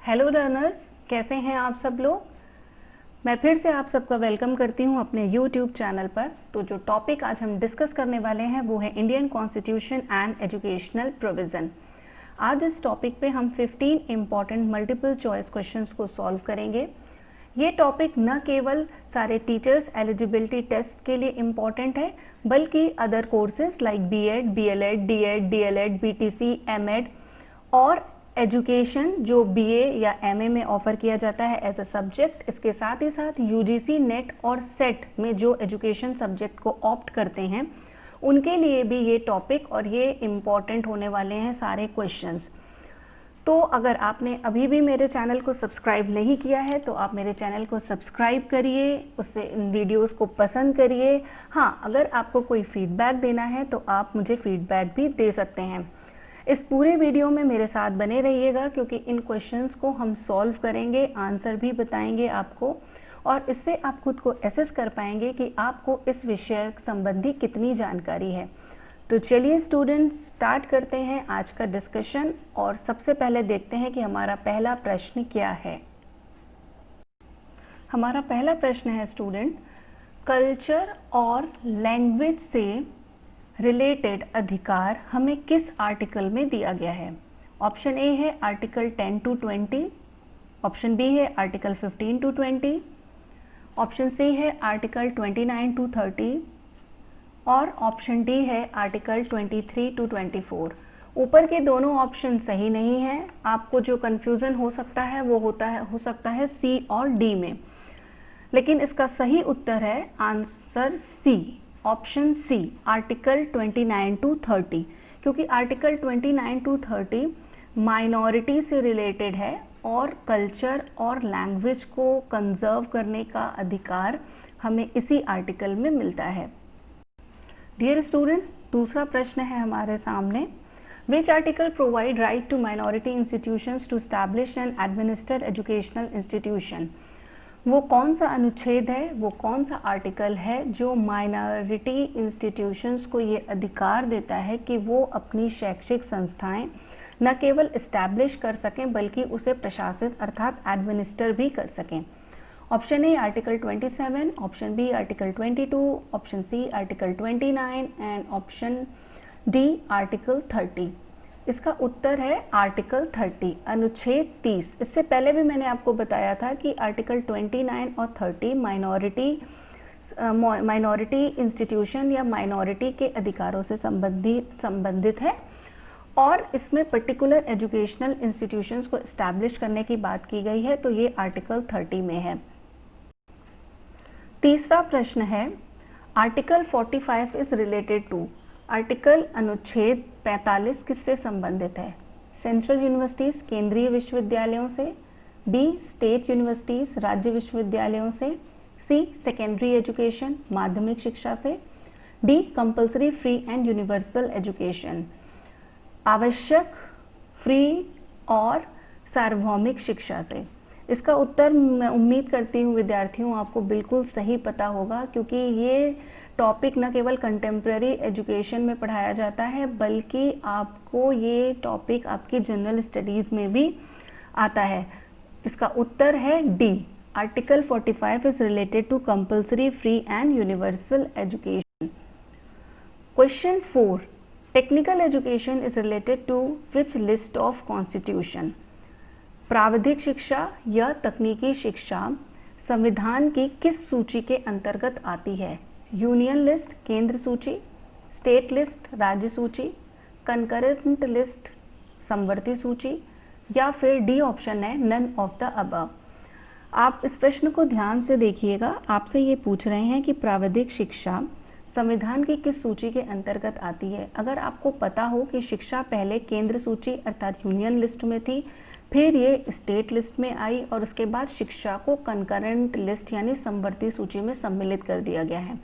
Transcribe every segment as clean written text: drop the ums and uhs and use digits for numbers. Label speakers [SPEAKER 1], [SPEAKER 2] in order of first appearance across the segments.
[SPEAKER 1] Hello learners, कैसे हैं आप सब लोग। मैं फिर से आप सबका वेलकम करती हूं अपने यूट्यूब चैनल पर। तो जो टॉपिक आज हम डिस्कस करने वाले हैं वो है Indian constitution and educational provision. आज इस टॉपिक पे हम 15 इम्पॉर्टेंट मल्टीपल चॉइस क्वेश्चंस को सॉल्व करेंगे। ये टॉपिक न केवल सारे टीचर्स एलिजिबिलिटी टेस्ट के लिए इम्पॉर्टेंट है, बल्कि other courses like BEd, BElEd, DEd, DElEd, BTC, MEd और एजुकेशन जो बीए या एमए में ऑफर किया जाता है एज अ सब्जेक्ट। इसके साथ ही साथ यूजीसी नेट और सेट में जो एजुकेशन सब्जेक्ट को ऑप्ट करते हैं उनके लिए भी ये टॉपिक और ये इम्पॉर्टेंट होने वाले हैं सारे क्वेश्चंस। तो अगर आपने अभी भी मेरे चैनल को सब्सक्राइब नहीं किया है तो आप मेरे चैनल को सब्सक्राइब करिए, उससे इन वीडियोस को पसंद करिए। हाँ, अगर आपको कोई फीडबैक देना है तो आप मुझे फीडबैक भी दे सकते हैं। इस पूरे वीडियो में मेरे साथ बने रहिएगा क्योंकि इन क्वेश्चंस को हम सॉल्व करेंगे, आंसर भी बताएंगे आपको, और इससे आप खुद को एसेस कर पाएंगे कि आपको इस विषय संबंधी कितनी जानकारी है। तो चलिए स्टूडेंट्स, स्टार्ट करते हैं आज का डिस्कशन। और सबसे पहले देखते हैं कि हमारा पहला प्रश्न क्या है। हमारा पहला प्रश्न है स्टूडेंट, कल्चर और लैंग्वेज से रिलेटेड अधिकार हमें किस आर्टिकल में दिया गया है। ऑप्शन ए है आर्टिकल 10 to 20, ऑप्शन बी है आर्टिकल 15 to 20, ऑप्शन सी है आर्टिकल 29 to 30 और ऑप्शन डी है आर्टिकल 23 to 24। ऊपर के दोनों ऑप्शन सही नहीं है। आपको जो कंफ्यूजन हो सकता है वो हो सकता है सी और डी में, लेकिन इसका सही उत्तर है answer C, option C, article 29 to 30, क्योंकि आर्टिकल 29 to 30 माइनॉरिटी से रिलेटेड है और कल्चर और लैंग्वेज को कंजर्व करने का अधिकार हमें इसी आर्टिकल में मिलता है। डियर स्टूडेंट्स, दूसरा प्रश्न है हमारे सामने, which article provide right to minority institutions to establish and administer educational institution. वो कौन सा अनुच्छेद है, वो कौन सा आर्टिकल है जो माइनॉरिटी इंस्टीट्यूशंस को ये अधिकार देता है कि वो अपनी शैक्षिक संस्थाएं न केवल इस्टेब्लिश कर सकें बल्कि उसे प्रशासित अर्थात एडमिनिस्टर भी कर सकें। Option A article 27, option B article 22, option C article 29 and option D article 30। इसका उत्तर है आर्टिकल 30, अनुच्छेद 30। इससे पहले भी मैंने आपको बताया था कि आर्टिकल 29 और 30 माइनॉरिटी इंस्टीट्यूशन या माइनॉरिटी के अधिकारों से संबंधित है और इसमें पर्टिकुलर एजुकेशनल इंस्टीट्यूशंस को एस्टैब्लिश करने की बात की गई है, तो ये आर्टिकल 30 में है। तीसरा प्रश्न है, article 45 is related to. Article अनुच्छेद 45 किससे संबंधित है। सेंट्रल यूनिवर्सिटीज, केंद्रीय विश्वविद्यालयों से, बी स्टेट यूनिवर्सिटीज, राज्य विश्वविद्यालयों से, सी सेकेंडरी एजुकेशन, माध्यमिक शिक्षा से, D compulsory free and universal education, आवश्यक, फ्री और सार्वभौमिक शिक्षा से। इसका उत्तर मैं उम्मीद करती हूँ विद्यार्थियों आपको बिल्कुल सही पता होगा, क्योंकि ये टॉपिक न केवल कंटेम्प्रेरी एजुकेशन में पढ़ाया जाता है बल्कि आपको ये टॉपिक आपकी जनरल स्टडीज में भी आता है। इसका उत्तर है D, article 45 is related to compulsory free and universal education. Question 4, technical education is related to which list of constitution. प्राविधिक शिक्षा या तकनीकी शिक्षा संविधान की किस सूची के अंतर्गत आती है। यूनियन लिस्ट, केंद्र सूची, स्टेट लिस्ट, राज्य सूची, कंकरेंट लिस्ट, समवर्ती सूची, या फिर डी ऑप्शन है नन ऑफ द अबव। आप इस प्रश्न को ध्यान से देखिएगा। आपसे ये पूछ रहे हैं कि प्राविधिक शिक्षा संविधान की किस सूची के अंतर्गत आती है। अगर आपको पता हो कि शिक्षा पहले केंद्र सूची अर्थात यूनियन लिस्ट में थी, फिर ये स्टेट लिस्ट में आई और उसके बाद शिक्षा को कंकरेंट लिस्ट यानी समवर्ती सूची में सम्मिलित कर दिया गया है,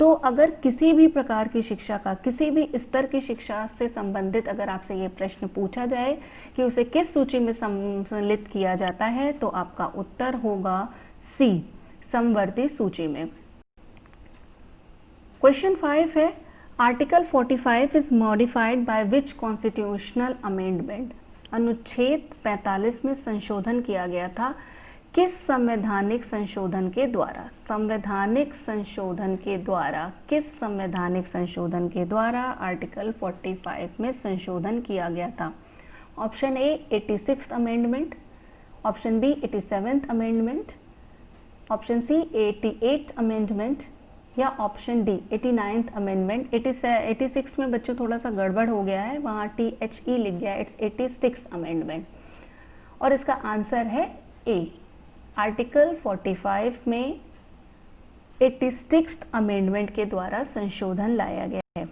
[SPEAKER 1] तो अगर किसी भी प्रकार की शिक्षा का, किसी भी स्तर की शिक्षा से संबंधित अगर आपसे ये प्रश्न पूछा जाए कि उसे किस सूची में सम्मिलित किया जाता है, तो आपका उत्तर होगा सी, समवर्ती सूची में। क्वेश्चन 5 है, article 45 is modified by which constitutional amendment. अनुच्छेद 45 में संशोधन किया गया था किस संवैधानिक संशोधन के द्वारा? संवैधानिक संशोधन के द्वारा, किस संवैधानिक संशोधन के द्वारा आर्टिकल 45 में संशोधन किया गया था? Option A 86th amendment, option B 87th amendment, option C 88th amendment या ऑप्शन डी 89th अमेंडमेंट। 86 में बच्चों थोड़ा सा गड़बड़ हो गया है, वहाँ THE लिख गया, इट्स 86th अमेंडमेंट। और इसका आंसर है ए। आर्टिकल 45 में 86th अमेंडमेंट के द्वारा संशोधन लाया गया है।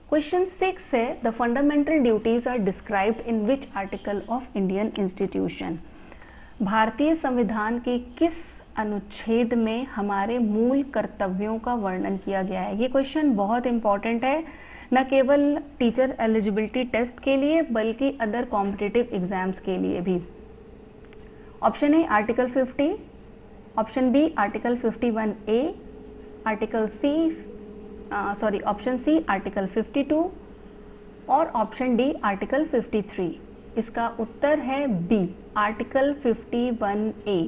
[SPEAKER 1] क्वेश्चन 6 है, the fundamental duties are described in which article of Indian institution? भारतीय संविधान के किस अनुच्छेद में हमारे मूल कर्तव्यों का वर्णन किया गया है? ये क्वेश्चन बहुत इंपॉर्टेंट है, न केवल टीचर एलिजिबिलिटी टेस्ट के लिए बल्कि अदर कॉम्पिटिटिव एग्जाम्स के लिए भी। Option A article 50, option B article 51A, option C article 52 और ऑप्शन डी आर्टिकल 53। इसका उत्तर है बी आर्टिकल 51A।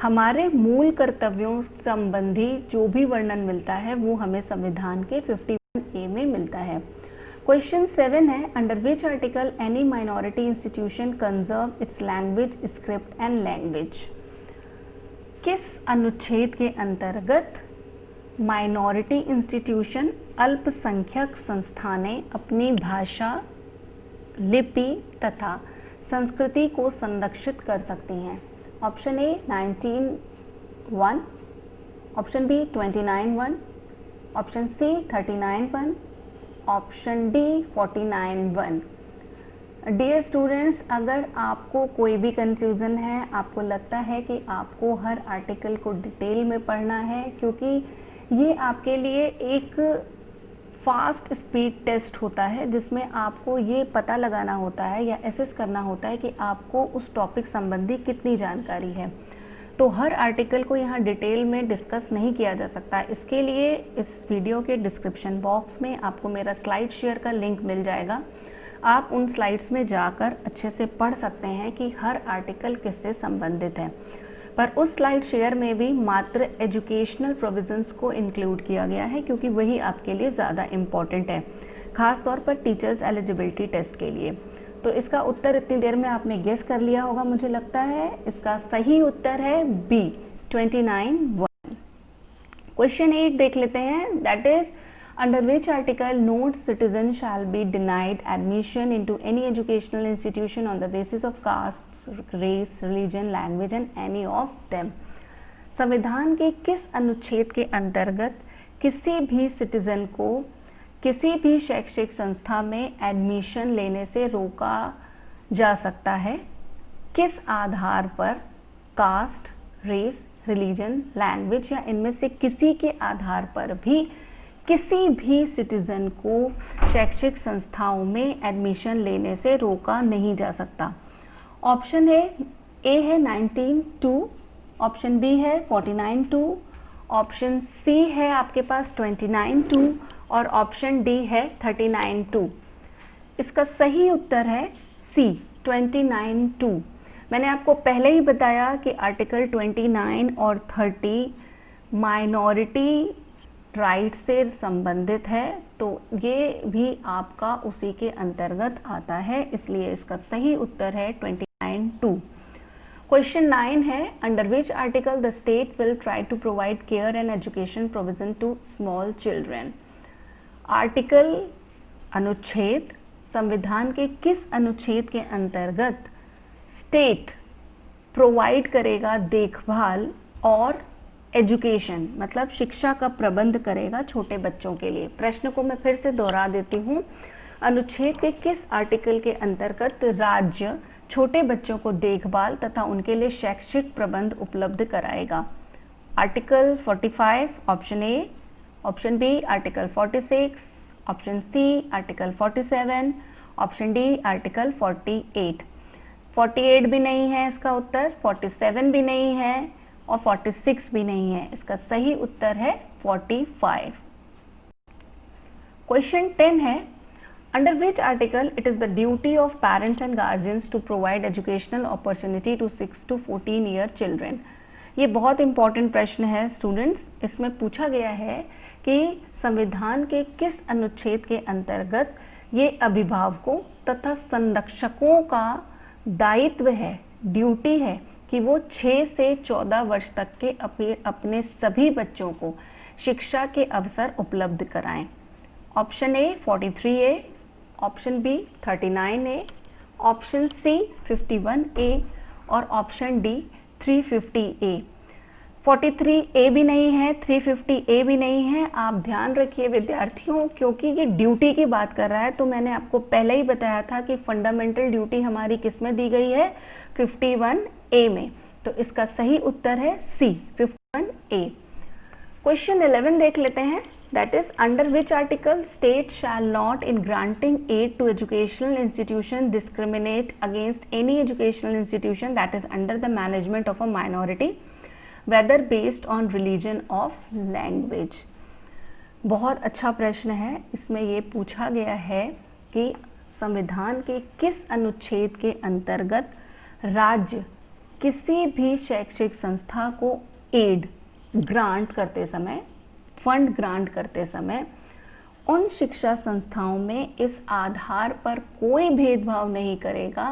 [SPEAKER 1] हमारे मूल कर्तव्यों संबंधी जो भी वर्णन मिलता है वो हमें संविधान के 51A में मिलता है। क्वेश्चन 7 है, under which article any minority institution conserve it's language, script and language? किस अनुच्छेद के अंतर्गत माइनॉरिटी इंस्टीट्यूशन अल्पसंख्यक संस्थानें अपनी भाषा, लिपि तथा संस्कृति को संरक्षित कर सकती हैं? Option A 19(1), option B 29(1), option C 39(1), option D 49(1). Dear students, अगर आपको कोई भी कंफ्यूजन है, आपको लगता है कि आपको हर आर्टिकल को डिटेल में पढ़ना है, क्योंकि ये आपके लिए एक फास्ट स्पीड टेस्ट होता है जिसमें आपको ये पता लगाना होता है या एसेस करना होता है कि आपको उस टॉपिक संबंधी कितनी जानकारी है। तो हर आर्टिकल को यहाँ डिटेल में डिस्कस नहीं किया जा सकता। इसके लिए इस वीडियो के डिस्क्रिप्शन बॉक्स में आपको मेरा स्लाइड शेयर का लिंक मिल जाएगा। आप उन स्लाइड्स में जाकर अच्छे से पढ़ सकते हैं कि हर आर्टिकल किससे संबंधित है। पर उस स्लाइड शेयर में भी मात्र एजुकेशनल प्रोविजंस को इंक्लूड किया गया है, क्योंकि वही आपके लिए ज़्यादा इम्पॉर्टेंट है, खास तौर पर टीचर्स एलिजिबिलिटी टेस्ट के लिए। तो इसका उत्तर इतनी देर में आपने गेस कर लिया होगा, मुझे लगता है। इसका सही उत्तर है बी 29(1). क्वेश्चन 8 देख लेते हैं, that is under which article no citizen shall be denied admission into any educational institution on the basis of caste, race, religion, language and any of them? संविधान के किस अनुच्छेद के अंतर्गत किसी भी सिटीजन को किसी भी शैक्षिक संस्था में एडमिशन लेने से रोका जा सकता है? किस आधार पर? कास्ट, रेस, रिलीजन, लैंग्वेज या इनमें से किसी के आधार पर भी किसी भी सिटीजन को शैक्षिक संस्थाओं में एडमिशन लेने से रोका नहीं जा सकता। ऑप्शन ए है 19(2), ऑप्शन बी है 49(2), ऑप्शन सी है आपके पास 29(2) और ऑप्शन डी है 39(2). इसका सही उत्तर है सी 29(2). मैंने आपको पहले ही बताया कि आर्टिकल 29 और 30 माइनॉरिटी राइट से संबंधित है, तो ये भी आपका उसी के अंतर्गत आता है, इसलिए इसका सही उत्तर है 29(2). क्वेश्चन 9 है, under which article the state will try to provide care and education provision to small children? Article अनुच्छेद संविधान के किस अनुच्छेद के अंतर्गत स्टेट प्रोवाइड करेगा देखभाल और एजुकेशन मतलब शिक्षा का प्रबंध करेगा छोटे बच्चों के लिए? प्रश्न को मैं फिर से दोहरा देती हूँ, अनुच्छेद के किस आर्टिकल के अंतर्गत राज्य छोटे बच्चों को देखभाल तथा उनके लिए शैक्षिक प्रबंध उपलब्ध कराएगा? Article 45 option A, option B article 46, option C article 47, option D article 48। 48 भी नहीं है इसका उत्तर, 47 भी नहीं है और 46 भी नहीं है। इसका सही उत्तर है 45। क्वेश्चन 10 है, Under which article it is the duty of parents and guardians to provide educational opportunity to 6 to 14 year children? ये बहुत इंपॉर्टेंट प्रश्न है स्टूडेंट्स। इसमें पूछा गया है कि संविधान के किस अनुच्छेद के अंतर्गत ये अभिभावकों तथा संरक्षकों का दायित्व है, ड्यूटी है कि वो 6 से 14 वर्ष तक के अपने सभी बच्चों को शिक्षा के अवसर उपलब्ध कराएं। Option A 43A, option B 39A, option C 51A और ऑप्शन डी 350A। 43A भी नहीं है, 350A भी नहीं है। आप ध्यान रखिए विद्यार्थियों, क्योंकि ये ड्यूटी की बात कर रहा है, तो मैंने आपको पहले ही बताया था कि फंडामेंटल ड्यूटी हमारी किस में दी गई है, 51A में। तो इसका सही उत्तर है सी, 51A। क्वेश्चन 11 देख लेते हैं। That is, under which article state shall not in granting aid to educational institution discriminate against any educational institution that is under the management of a minority, whether based on religion of language? बहुत अच्छा प्रश्न है। इसमें ये पूछा गया है कि संविधान के किस अनुच्छेद के अंतर्गत राज्य किसी भी शैक्षिक संस्था को एड ग्रांट करते समय, फंड ग्रांट करते समय उन शिक्षा संस्थाओं में इस आधार पर कोई भेदभाव नहीं करेगा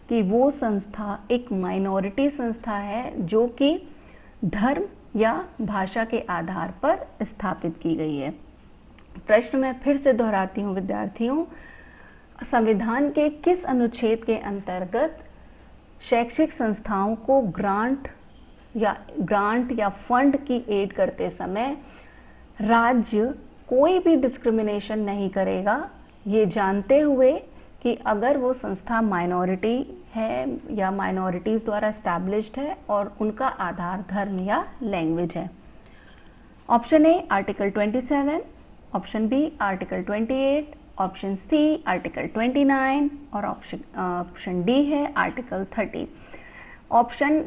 [SPEAKER 1] कि वो संस्था एक माइनॉरिटी संस्था है जो कि धर्म या भाषा के आधार पर स्थापित की गई है। प्रश्न मैं फिर से दोहराती हूँ विद्यार्थियों, संविधान के किस अनुच्छेद के अंतर्गत शैक्षिक संस्थाओं को ग्रांट या फंड की एड करते समय राज्य कोई भी डिस्क्रिमिनेशन नहीं करेगा, ये जानते हुए कि अगर वो संस्था माइनॉरिटी है या माइनॉरिटीज द्वारा एस्टैब्लिश्ड है और उनका आधार धर्म या लैंग्वेज है। Option A article 27, option B article 28, option C article 29 और ऑप्शन डी है आर्टिकल 30। ऑप्शन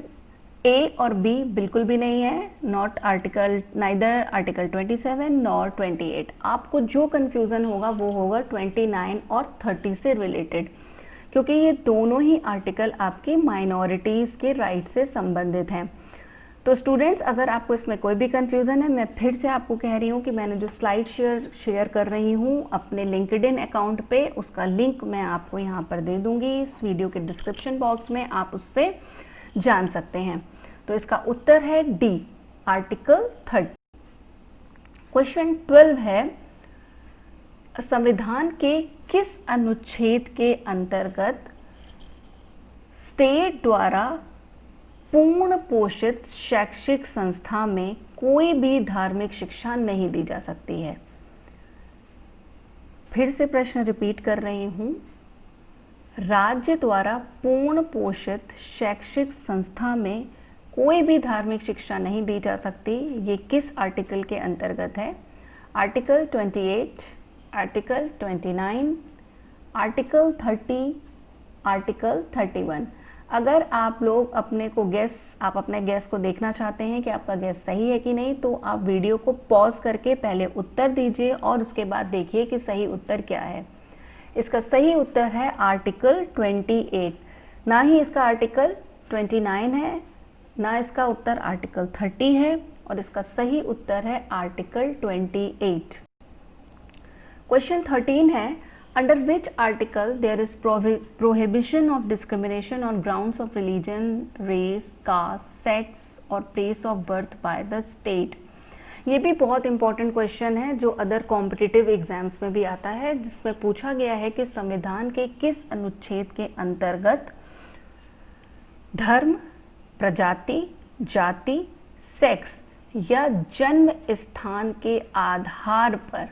[SPEAKER 1] ए और बी बिल्कुल भी नहीं है, नाइदर आर्टिकल 27 नॉर 28। आपको जो कंफ्यूजन होगा वो होगा 29 और 30 से रिलेटेड, क्योंकि ये दोनों ही आर्टिकल आपके माइनॉरिटीज के राइट से संबंधित हैं। तो स्टूडेंट्स, अगर आपको इसमें कोई भी कंफ्यूजन है, मैं फिर से आपको कह रही हूँ कि मैंने जो स्लाइड शेयर कर रही हूँ अपने लिंक्डइन अकाउंट पे, उसका लिंक मैं आपको यहाँ पर दे दूंगी इस वीडियो के डिस्क्रिप्शन बॉक्स में, आप उससे जान सकते हैं। तो इसका उत्तर है डी, आर्टिकल 30। क्वेश्चन 12 है, संविधान के किस अनुच्छेद के अंतर्गत स्टेट द्वारा पूर्ण पोषित शैक्षिक संस्था में कोई भी धार्मिक शिक्षा नहीं दी जा सकती है? फिर से प्रश्न रिपीट कर रही हूं, राज्य द्वारा पूर्ण पोषित शैक्षिक संस्था में कोई भी धार्मिक शिक्षा नहीं दी जा सकती, ये किस आर्टिकल के अंतर्गत है? Article 28, article 29, article 30, article 31। अगर आप लोग आप अपने गैस को देखना चाहते हैं कि आपका गैस सही है कि नहीं, तो आप वीडियो को पॉज करके पहले उत्तर दीजिए और उसके बाद देखिए कि सही उत्तर क्या है। इसका सही उत्तर है आर्टिकल 28। ना ही इसका आर्टिकल 29 है, ना इसका उत्तर आर्टिकल 30 है, और इसका सही उत्तर है आर्टिकल 28। क्वेश्चन 13 है, under which article there is prohibition of discrimination on grounds of religion, race, caste, sex और place of birth by the state? ये भी बहुत इंपॉर्टेंट क्वेश्चन है जो अदर कॉम्पिटिटिव एग्जाम्स में भी आता है, जिसमें पूछा गया है कि संविधान के किस अनुच्छेद के अंतर्गत धर्म, प्रजाति, जाति, सेक्स या जन्म स्थान के आधार पर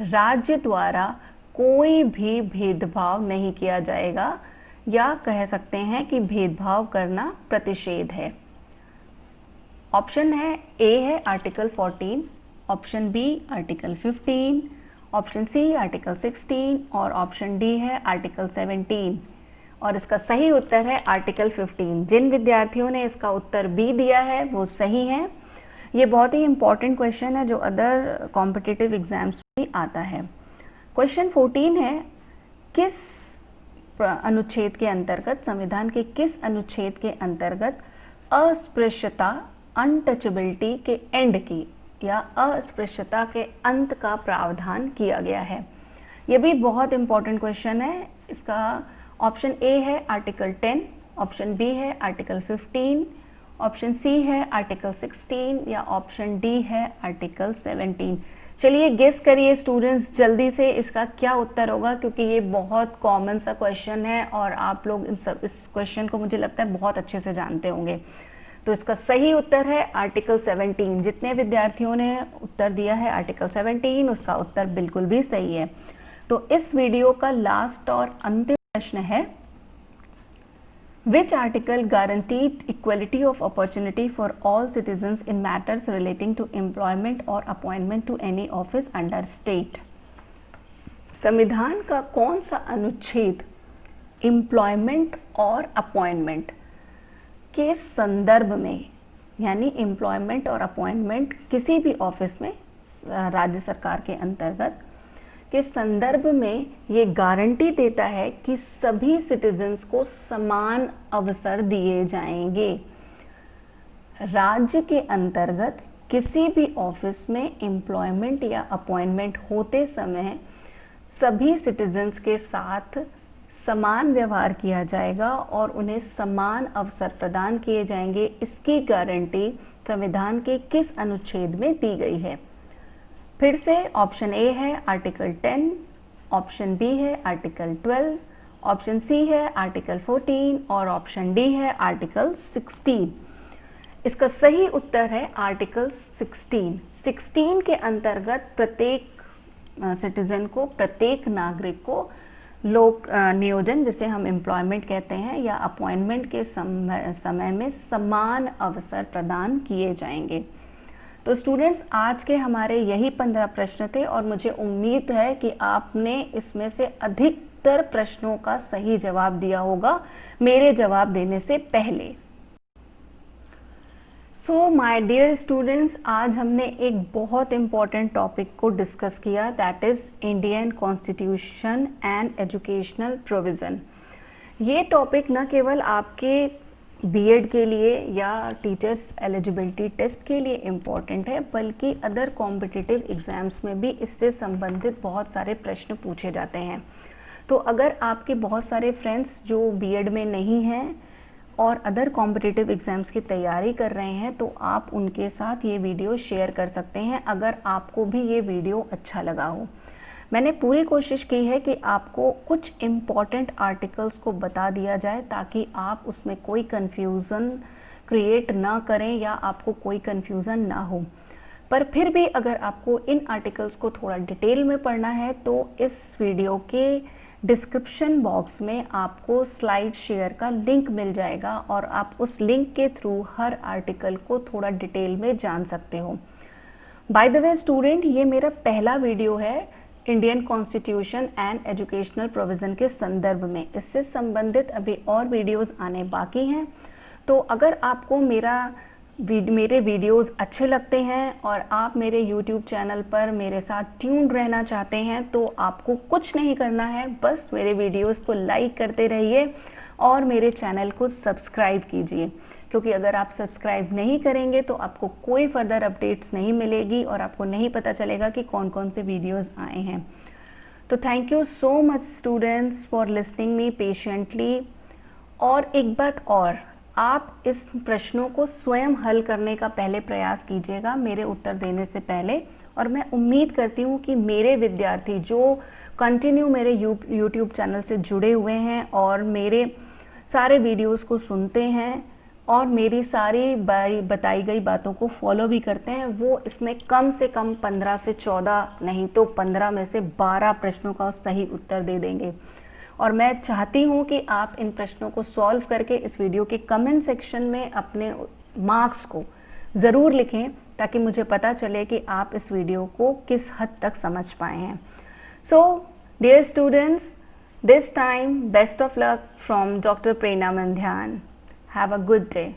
[SPEAKER 1] राज्य द्वारा कोई भी भेदभाव नहीं किया जाएगा, या कह सकते हैं कि भेदभाव करना प्रतिषेध है। ऑप्शन है ए है article 14, option B article 15, option C article 16 और ऑप्शन डी है आर्टिकल 17। और इसका सही उत्तर है आर्टिकल 15। जिन विद्यार्थियों ने इसका उत्तर बी दिया है वो सही है। ये बहुत ही इंपॉर्टेंट क्वेश्चन है जो अदर कॉम्पिटिटिव एग्जाम्स में आता है। क्वेश्चन 14 है, किस अनुच्छेद के अंतर्गत, संविधान के किस अनुच्छेद के अंतर्गत अस्पृश्यता, अनटचेबिलिटी के एंड की या अस्पृश्यता के अंत का प्रावधान किया गया है। यह भी बहुत इंपॉर्टेंट क्वेश्चन है। इसका ऑप्शन ए है आर्टिकल 10, ऑप्शन बी है आर्टिकल 15, ऑप्शन सी है आर्टिकल 16 या ऑप्शन डी है आर्टिकल 17। चलिए गेस करिए स्टूडेंट्स जल्दी से इसका क्या उत्तर होगा, क्योंकि ये बहुत कॉमन सा क्वेश्चन है और आप लोग इस क्वेश्चन को मुझे लगता है बहुत अच्छे से जानते होंगे। तो इसका सही उत्तर है आर्टिकल 17। जितने विद्यार्थियों ने उत्तर दिया है आर्टिकल 17, उसका उत्तर बिल्कुल भी सही है। तो इस वीडियो का लास्ट और अंतिम प्रश्न है, Which article guaranteed equality of opportunity for all citizens in matters relating to employment or appointment to any office under state? संविधान का कौन सा अनुच्छेद एम्प्लॉयमेंट और अपॉइंटमेंट के संदर्भ में, यानी एम्प्लॉयमेंट और अपॉइंटमेंट किसी भी ऑफिस में राज्य सरकार के अंतर्गत के संदर्भ में ये गारंटी देता है कि सभी सिटीजन्स को समान अवसर दिए जाएंगे। राज्य के अंतर्गत किसी भी ऑफिस में एम्प्लॉयमेंट या अपॉइंटमेंट होते समय सभी सिटीजन्स के साथ समान व्यवहार किया जाएगा और उन्हें समान अवसर प्रदान किए जाएंगे। इसकी गारंटी संविधान के किस अनुच्छेद में दी गई है? फिर से ऑप्शन ए है आर्टिकल 10, ऑप्शन बी है आर्टिकल 12, ऑप्शन सी है आर्टिकल 14 और ऑप्शन डी है आर्टिकल 16। इसका सही उत्तर है आर्टिकल 16। 16 के अंतर्गत प्रत्येक सिटीजन को, प्रत्येक नागरिक को लोक नियोजन, जिसे हम एम्प्लॉयमेंट कहते हैं, या अपॉइंटमेंट के समय में समान अवसर प्रदान किए जाएंगे। तो स्टूडेंट्स आज के हमारे यही 15 प्रश्न थे और मुझे उम्मीद है कि आपने इसमें से अधिकतर प्रश्नों का सही जवाब दिया होगा मेरे जवाब देने से पहले। सो माय डियर स्टूडेंट्स, आज हमने एक बहुत इंपॉर्टेंट टॉपिक को डिस्कस किया, that is Indian constitution and educational provision. ये टॉपिक न केवल आपके बीएड के लिए या टीचर्स एलिजिबिलिटी टेस्ट के लिए इम्पॉर्टेंट है, बल्कि अदर कॉम्पिटिटिव एग्जाम्स में भी इससे संबंधित बहुत सारे प्रश्न पूछे जाते हैं। तो अगर आपके बहुत सारे फ्रेंड्स जो बीएड में नहीं हैं और अदर कॉम्पिटिटिव एग्जाम्स की तैयारी कर रहे हैं, तो आप उनके साथ ये वीडियो शेयर कर सकते हैं अगर आपको भी ये वीडियो अच्छा लगा हो। मैंने पूरी कोशिश की है कि आपको कुछ इम्पॉर्टेंट आर्टिकल्स को बता दिया जाए ताकि आप उसमें कोई कंफ्यूजन क्रिएट ना करें या आपको कोई कंफ्यूजन ना हो। पर फिर भी अगर आपको इन आर्टिकल्स को थोड़ा डिटेल में पढ़ना है तो इस वीडियो के डिस्क्रिप्शन बॉक्स में आपको स्लाइड शेयर का लिंक मिल जाएगा और आप उस लिंक के थ्रू हर आर्टिकल को थोड़ा डिटेल में जान सकते हो। बाय द वे स्टूडेंट, ये मेरा पहला वीडियो है Indian constitution and educational provision के संदर्भ में। इससे संबंधित अभी और वीडियोस आने बाकी हैं। तो अगर आपको मेरे वीडियोस अच्छे लगते हैं और आप मेरे YouTube चैनल पर मेरे साथ ट्यून्ड रहना चाहते हैं, तो आपको कुछ नहीं करना है, बस मेरे वीडियोस को लाइक करते रहिए और मेरे चैनल को सब्सक्राइब कीजिए, क्योंकि अगर आप सब्सक्राइब नहीं करेंगे तो आपको कोई फर्दर अपडेट्स नहीं मिलेगी और आपको नहीं पता चलेगा कि कौन कौन से वीडियोस आए हैं। तो thank you so much students for listening me patiently. और एक बात और, आप इस प्रश्नों को स्वयं हल करने का पहले प्रयास कीजिएगा मेरे उत्तर देने से पहले, और मैं उम्मीद करती हूँ कि मेरे विद्यार्थी जो कंटिन्यू मेरे YouTube चैनल से जुड़े हुए हैं और मेरे सारे वीडियोस को सुनते हैं और मेरी सारी बताई गई बातों को फॉलो भी करते हैं, वो इसमें कम से कम 15 से 14 नहीं तो 15 में से 12 प्रश्नों का सही उत्तर दे देंगे। और मैं चाहती हूँ कि आप इन प्रश्नों को सॉल्व करके इस वीडियो के कमेंट सेक्शन में अपने मार्क्स को ज़रूर लिखें, ताकि मुझे पता चले कि आप इस वीडियो को किस हद तक समझ पाए हैं। So dear students, this time best of luck from Dr. Prerna Mandhyan. Have a good day.